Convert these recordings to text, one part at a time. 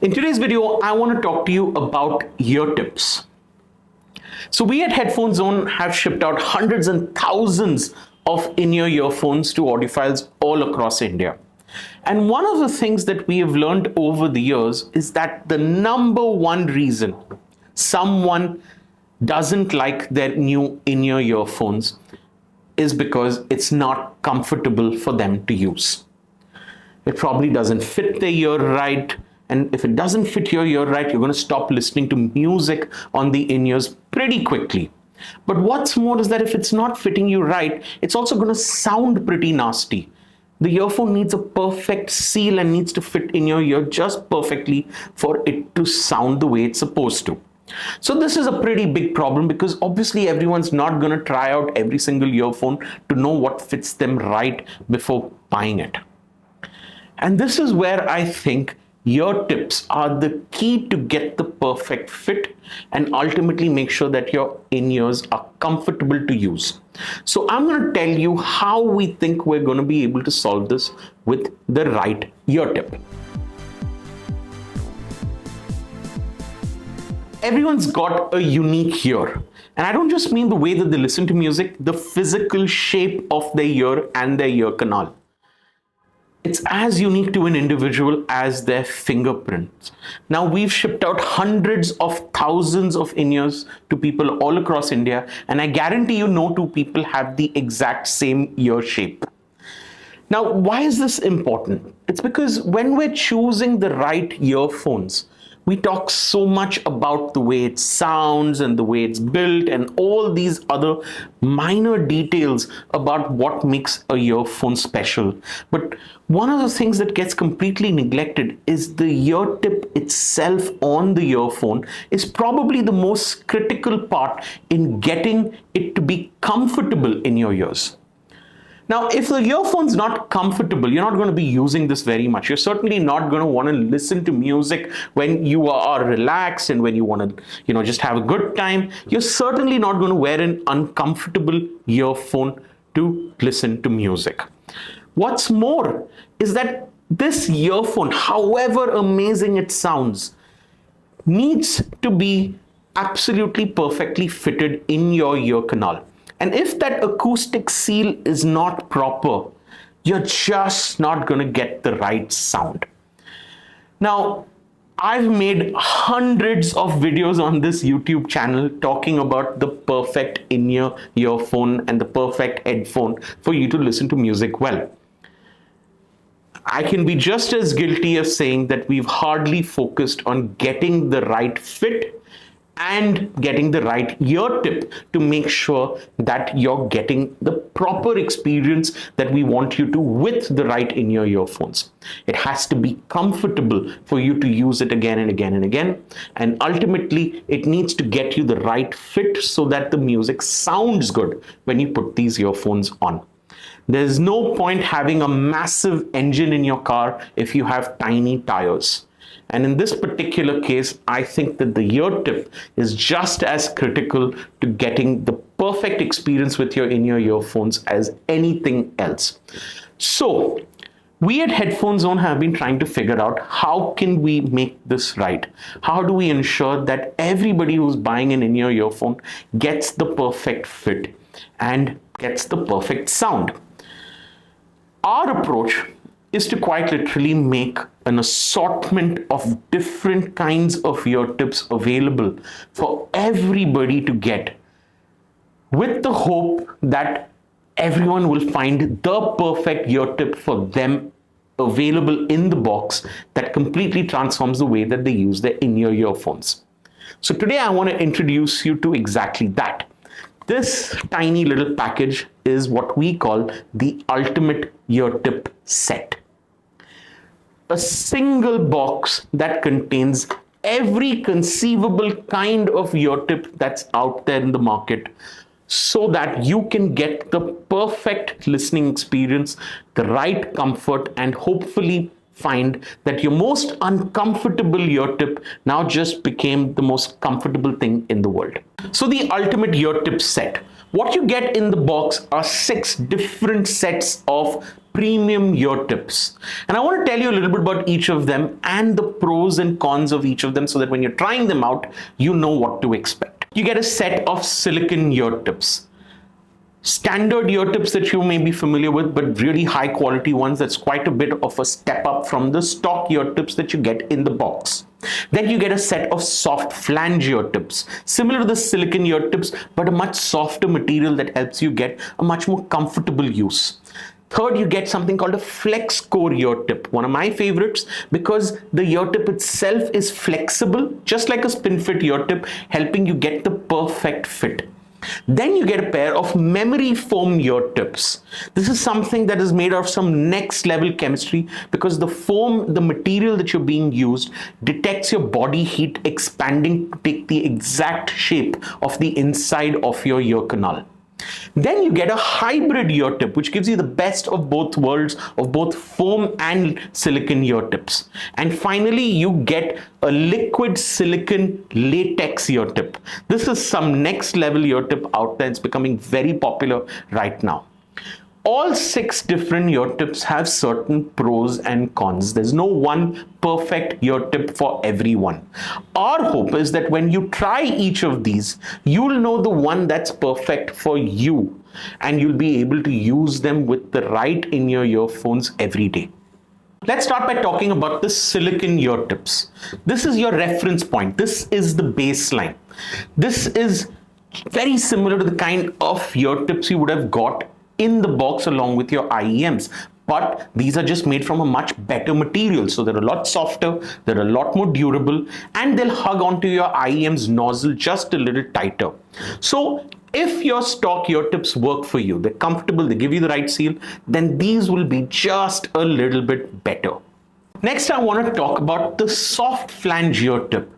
In today's video, I want to talk to you about ear tips. So we at Headphone Zone have shipped out hundreds and thousands of in-ear earphones to audiophiles all across India. And one of the things that we have learned over the years is that the number one reason someone doesn't like their new in-ear earphones is because it's not comfortable for them to use. It probably doesn't fit their ear right. And if it doesn't fit your ear right, you're going to stop listening to music on the in-ears pretty quickly. But what's more is that if it's not fitting you right, it's also going to sound pretty nasty. The earphone needs a perfect seal and needs to fit in your ear just perfectly for it to sound the way it's supposed to. So this is a pretty big problem because obviously everyone's not going to try out every single earphone to know what fits them right before buying it. And this is where I think ear tips are the key to get the perfect fit and ultimately make sure that your in-ears are comfortable to use. So I'm going to tell you how we think we're going to be able to solve this with the right ear tip. Everyone's got a unique ear. And I don't just mean the way that they listen to music, the physical shape of their ear and their ear canal. It's as unique to an individual as their fingerprints. Now, we've shipped out hundreds of thousands of in-ears to people all across India, and I guarantee you no two people have the exact same ear shape. Now, why is this important? It's because when we're choosing the right earphones, we talk so much about the way it sounds and the way it's built and all these other minor details about what makes a earphone special. But one of the things that gets completely neglected is the ear tip itself on the earphone is probably the most critical part in getting it to be comfortable in your ears. Now, if the earphone's not comfortable, you're not going to be using this very much. You're certainly not going to want to listen to music when you are relaxed and when you want to, just have a good time. You're certainly not going to wear an uncomfortable earphone to listen to music. What's more is that this earphone, however amazing it sounds, needs to be absolutely perfectly fitted in your ear canal. And if that acoustic seal is not proper, you're just not going to get the right sound. Now, I've made hundreds of videos on this YouTube channel talking about the perfect in-ear earphone and the perfect headphone for you to listen to music well. I can be just as guilty of saying that we've hardly focused on getting the right fit and getting the right ear tip to make sure that you're getting the proper experience that we want you to with the right in-ear earphones. It has to be comfortable for you to use it again and again and again. And ultimately, it needs to get you the right fit so that the music sounds good when you put these earphones on. There's no point having a massive engine in your car if you have tiny tires. And in this particular case, I think that the ear tip is just as critical to getting the perfect experience with your in-ear earphones as anything else. So, we at Headphone Zone have been trying to figure out how can we make this right? How do we ensure that everybody who's buying an in-ear earphone gets the perfect fit and gets the perfect sound? Our approach is to quite literally make an assortment of different kinds of ear tips available for everybody to get, with the hope that everyone will find the perfect ear tip for them available in the box that completely transforms the way that they use their in-ear earphones. So today I want to introduce you to exactly that. This tiny little package is what we call the ultimate ear tip set. A single box that contains every conceivable kind of ear tip that's out there in the market so that you can get the perfect listening experience, the right comfort, and hopefully find that your most uncomfortable ear tip now just became the most comfortable thing in the world. So the ultimate ear tip set. What you get in the box are 6 different sets of premium ear tips. And I want to tell you a little bit about each of them and the pros and cons of each of them so that when you're trying them out, you know what to expect. You get a set of silicone ear tips. Standard ear tips that you may be familiar with, but really high quality ones. That's quite a bit of a step up from the stock ear tips that you get in the box. Then you get a set of Softflange ear tips, similar to the silicone ear tips, but a much softer material that helps you get a much more comfortable use. Third, you get something called a Flexcore ear tip, one of my favorites because the ear tip itself is flexible, just like a spin fit ear tip, helping you get the perfect fit. Then you get a pair of memory foam ear tips. This is something that is made of some next level chemistry because the foam, the material that you're being used, detects your body heat expanding to take the exact shape of the inside of your ear canal. Then you get a hybrid ear tip, which gives you the best of both worlds of both foam and silicone ear tips. And finally, you get a liquid silicone latex ear tip. This is some next level ear tip out there. It's becoming very popular right now. All 6 different ear tips have certain pros and cons. There's no one perfect ear tip for everyone. Our hope is that when you try each of these, you'll know the one that's perfect for you, and you'll be able to use them with the right in-ear earphones every day. Let's start by talking about the silicone ear tips. This is your reference point. This is the baseline. This is very similar to the kind of ear tips you would have got in the box along with your IEMs, but these are just made from a much better material, so they're a lot softer, they're a lot more durable, and they'll hug onto your IEM's nozzle just a little tighter. So if your stock ear tips work for you, they're comfortable, they give you the right seal, then these will be just a little bit better. Next, I want to talk about the Softflange ear tip.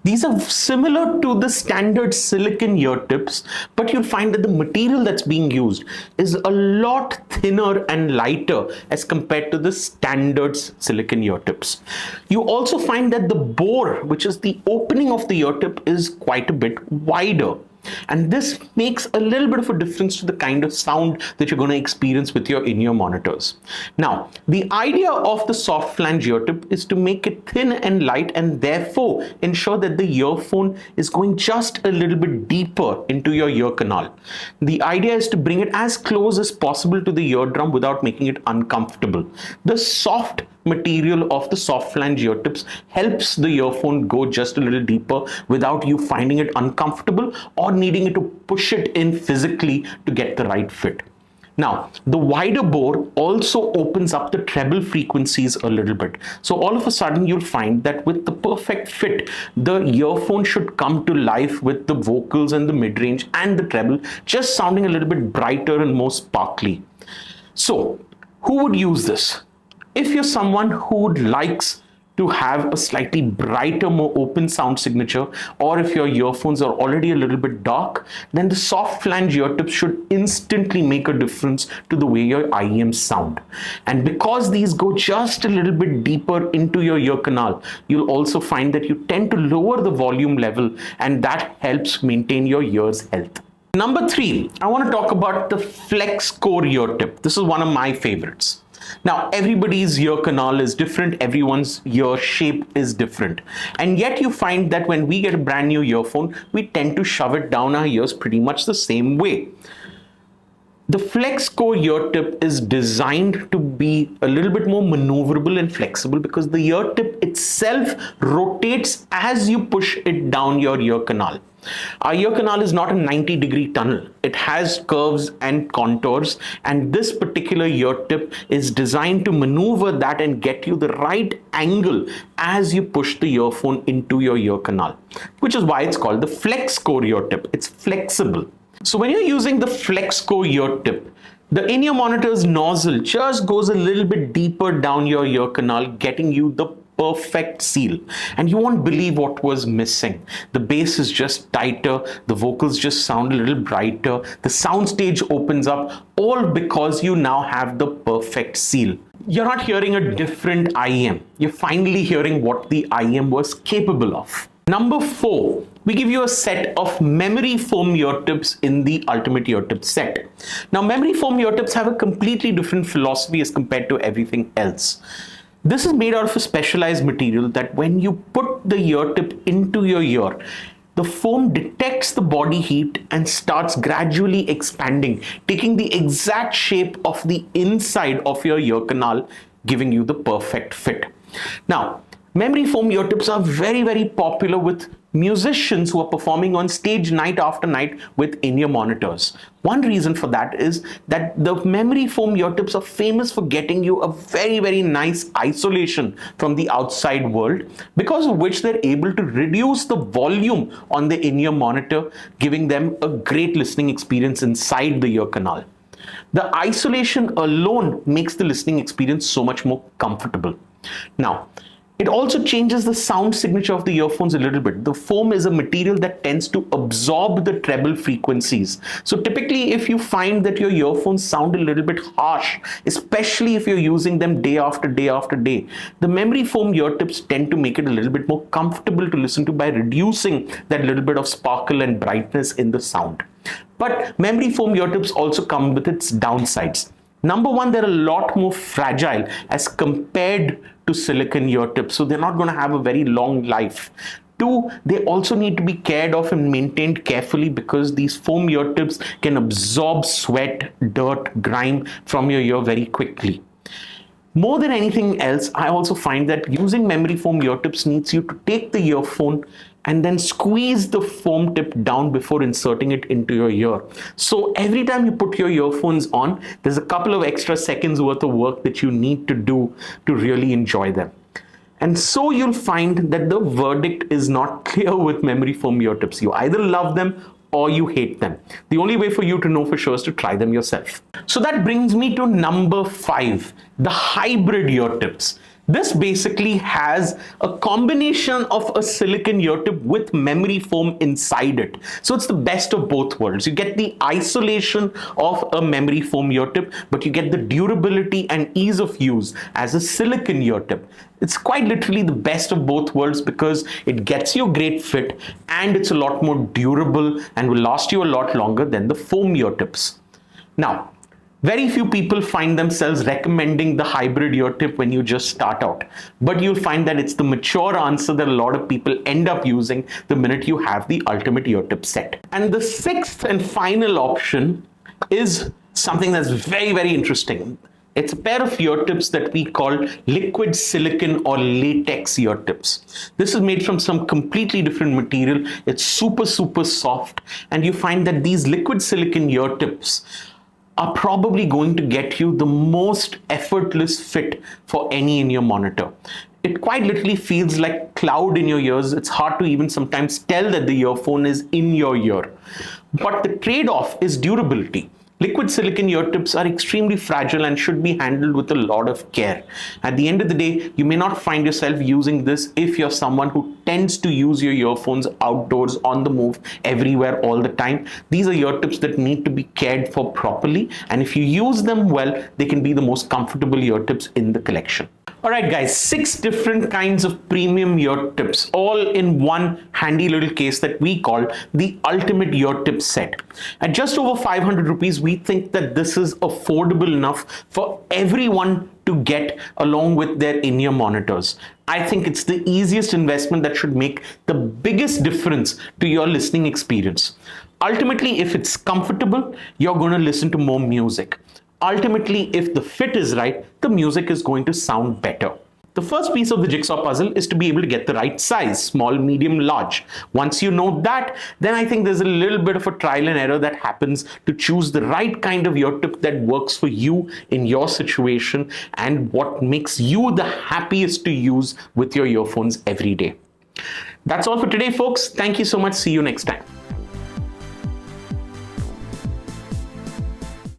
These are similar to the standard silicone ear tips, but you'll find that the material that's being used is a lot thinner and lighter as compared to the standard silicone ear tips. You also find that the bore, which is the opening of the ear tip, is quite a bit wider. And this makes a little bit of a difference to the kind of sound that you're going to experience with your in-ear monitors. Now, the idea of the Softflange ear tip is to make it thin and light and therefore ensure that the earphone is going just a little bit deeper into your ear canal. The idea is to bring it as close as possible to the eardrum without making it uncomfortable. The soft material of the Softflange ear tips helps the earphone go just a little deeper without you finding it uncomfortable or needing to push it in physically to get the right fit. Now, the wider bore also opens up the treble frequencies a little bit. So all of a sudden you'll find that with the perfect fit, the earphone should come to life with the vocals and the mid-range and the treble just sounding a little bit brighter and more sparkly. So who would use this? If you're someone who likes to have a slightly brighter, more open sound signature, or if your earphones are already a little bit dark, then the Softflange ear tips should instantly make a difference to the way your IEMs sound. And because these go just a little bit deeper into your ear canal, you'll also find that you tend to lower the volume level, and that helps maintain your ear's health. Number 3, I want to talk about the Flexcore ear tip. This is one of my favorites. Now, everybody's ear canal is different, everyone's ear shape is different. And yet you find that when we get a brand new earphone, we tend to shove it down our ears pretty much the same way. The Flexcore ear tip is designed to be a little bit more maneuverable and flexible because the ear tip itself rotates as you push it down your ear canal. Our ear canal is not a 90-degree tunnel. It has curves and contours, and this particular ear tip is designed to maneuver that and get you the right angle as you push the earphone into your ear canal, which is why it's called the Flexcore ear tip. It's flexible. So when you're using the Flexcore ear tip, the in-ear monitor's nozzle just goes a little bit deeper down your ear canal, getting you the perfect seal. And you won't believe what was missing. The bass is just tighter, the vocals just sound a little brighter, the soundstage opens up, all because you now have the perfect seal. You're not hearing a different IEM. You're finally hearing what the IEM was capable of. Number 4, we give you a set of memory foam ear tips in the Ultimate Ear Tip set. Now, memory foam ear tips have a completely different philosophy as compared to everything else. This is made out of a specialized material that when you put the ear tip into your ear, the foam detects the body heat and starts gradually expanding, taking the exact shape of the inside of your ear canal, giving you the perfect fit. Now, memory foam ear tips are very, very popular with musicians who are performing on stage night after night with in-ear monitors. One reason for that is that the memory foam ear tips are famous for getting you a very, very nice isolation from the outside world, because of which they're able to reduce the volume on the in-ear monitor, giving them a great listening experience inside the ear canal. The isolation alone makes the listening experience so much more comfortable. Now, it also changes the sound signature of the earphones a little bit. The foam is a material that tends to absorb the treble frequencies. So typically, if you find that your earphones sound a little bit harsh, especially if you're using them day after day after day, the memory foam ear tips tend to make it a little bit more comfortable to listen to by reducing that little bit of sparkle and brightness in the sound. But memory foam ear tips also come with its downsides. Number one, they're a lot more fragile as compared to silicone ear tips, so they're not going to have a very long life. Two, they also need to be cared of and maintained carefully because these foam ear tips can absorb sweat, dirt, grime from your ear very quickly. More than anything else, I also find that using memory foam ear tips needs you to take the earphone and then squeeze the foam tip down before inserting it into your ear. So every time you put your earphones on, there's a couple of extra seconds worth of work that you need to do to really enjoy them. And so you'll find that the verdict is not clear with memory foam ear tips. You either love them or you hate them. The only way for you to know for sure is to try them yourself. So that brings me to number 5, the hybrid ear tips. This basically has a combination of a silicone ear tip with memory foam inside it. So it's the best of both worlds. You get the isolation of a memory foam ear tip, but you get the durability and ease of use as a silicone ear tip. It's quite literally the best of both worlds because it gets you a great fit and it's a lot more durable and will last you a lot longer than the foam ear tips. Now, very few people find themselves recommending the hybrid ear tip when you just start out, but you'll find that it's the mature answer that a lot of people end up using the minute you have the Ultimate Ear Tip set. And the 6th and final option is something that's very, very interesting. It's a pair of ear tips that we call liquid silicone or latex ear tips. This is made from some completely different material. It's super, super soft, and you find that these liquid silicone ear tips are probably going to get you the most effortless fit for any in-ear monitor. It quite literally feels like cloud in your ears. It's hard to even sometimes tell that the earphone is in your ear. But the trade-off is durability. Liquid silicone ear tips are extremely fragile and should be handled with a lot of care. At the end of the day, you may not find yourself using this if you're someone who tends to use your earphones outdoors, on the move, everywhere, all the time. These are ear tips that need to be cared for properly, and if you use them well, they can be the most comfortable ear tips in the collection. Alright guys, 6 different kinds of premium ear tips, all in one handy little case that we call the Ultimate Ear Tip set. At just over 500 rupees, we think that this is affordable enough for everyone to get along with their in-ear monitors. I think it's the easiest investment that should make the biggest difference to your listening experience. Ultimately, if it's comfortable, you're going to listen to more music. Ultimately, if the fit is right, the music is going to sound better. The first piece of the jigsaw puzzle is to be able to get the right size, small, medium, large. Once you know that, then I think there's a little bit of a trial and error that happens to choose the right kind of ear tip that works for you in your situation and what makes you the happiest to use with your earphones every day. That's all for today, folks. Thank you so much. See you next time.